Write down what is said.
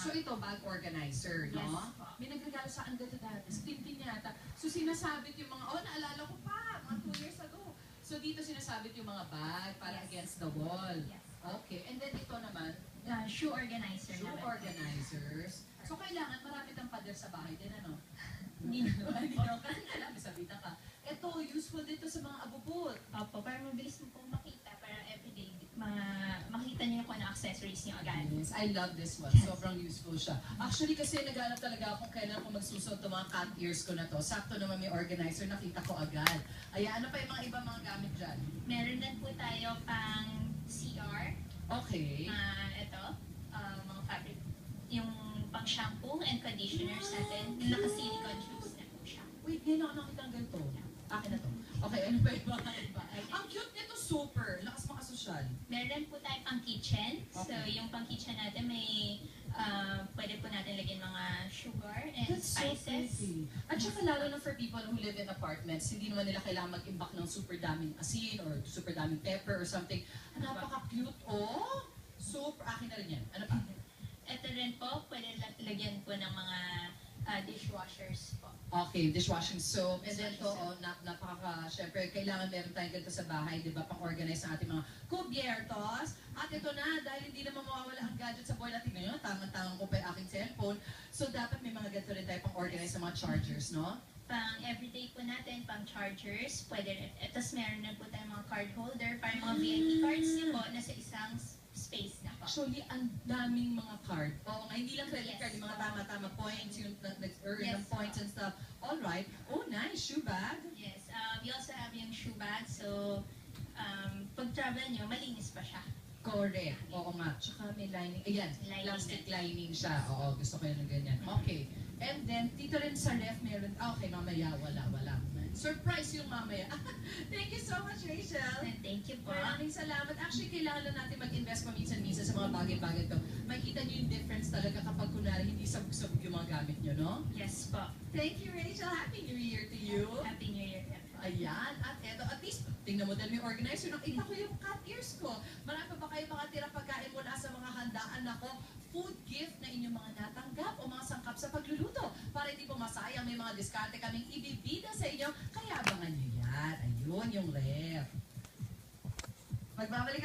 So ito, bag organizer, no? Yes po. May nagregalo sa akin ganito dati, sa Tintin yata. So sinasabit yung mga, naalala ko pa, mga 2 years ago. So dito sinasabit yung mga bag para Yes. against the wall. Yes. Okay, and then ito naman, Shoe organizer shoe naman. organizers. So kailangan marami kang pader sa bahay din, ano? Hindi naman. Hindi naman. Kasi kailangan sabitan ka. Ito, useful dito sa mga abubot. Opo, para mabilis mo pong makita, para everyday, makita niyo kung ano accessories niyo agad. Yes, I love this one. Sobrang useful siya. Actually, kasi naghanap talaga ako kailan ko magsusuot ng mga cat ears ko na to. Sakto naman may organizer, nakita ko agad. Ano pa yung mga ibang mga gamit dyan? Meron din po tayo pang CR. Okay. Ito, mga fabric, yung pang shampoo and conditioners natin. Naka-silicone tubes na po siya. Wait, ngayon ako nakita ng ganito. Akin na to. Okay, ano ba yung mga iba? Ang cute nito, super. Lakas makasosyal. Meron po tayo pang kitchen. So, Okay. yung pang kitchen natin may pwede po natin lagyan mga sugar and That's so spices. pretty. At saka lalo na for people who live in apartments, hindi naman nila kailangan mag-imbak ng super daming asin or super daming pepper or something. Napaka-cute, oh! Super, akin na rin yan. Ano pa? Ito rin po, pwede lagyan po ng mga dishwashers po. Okay, dishwashing soap. And then to, Dishwashing syempre, kailangan meron tayong ganito sa bahay, di ba, pang-organize ng ating mga cubiertos. At ito na, dahil hindi naman mawawala ang gadget sa board natin ngayon, tamang-tamang ko pa yung aking cellphone. So, dapat may mga ganito rin tayo pang-organize ng mga chargers, no? Pang everyday po natin, pang chargers, pwede rin. Tapos meron na po tayong mga card holder para mga VIP cards niyo po na sa isang space na po. Actually, ang daming mga card. Oo nga, hindi lang credit Yes. card, yung mga tama-tama points, yung nag-earn Yes. ng points and stuff. Alright. Oh, nice. Shoe bag. Yes, we also have yung shoe bag, so pag travel nyo, malinis pa siya. Correct. Oo nga. Tsaka may lining. Ayan, Lining plastic na. lining siya. Oo, gusto ko yun ng ganyan. Okay. And then, dito rin sa ref meron. Okay, mamaya. Wala. Surprise yung mamaya. Thank you so much, Rachel. Thank you po. Maraming salamat. Actually, kailangan lang natin mag-invest paminsan-minsan sa mga bagay-bagay to. Makikita nyo yung difference talaga kapag kunwari hindi sabog-sabog yung mga gamit nyo, no? Yes po. Thank you, Rachel. Happy New Year to you. Happy New Year. Ayan. At eto, at least, tingnan mo dahil may organizer. Nakita ko yung cat ears ko. Marami pa ba kayo mga tirang pagkain mula sa mga handaan ako? Food gift na inyong mga natanggap o mga sangkap sa pagluluto. Para hindi po masayang, may mga diskarte kaming ibibida sa inyo. Kaya abangan nyo yan. Ayun yung ref. Magbabalik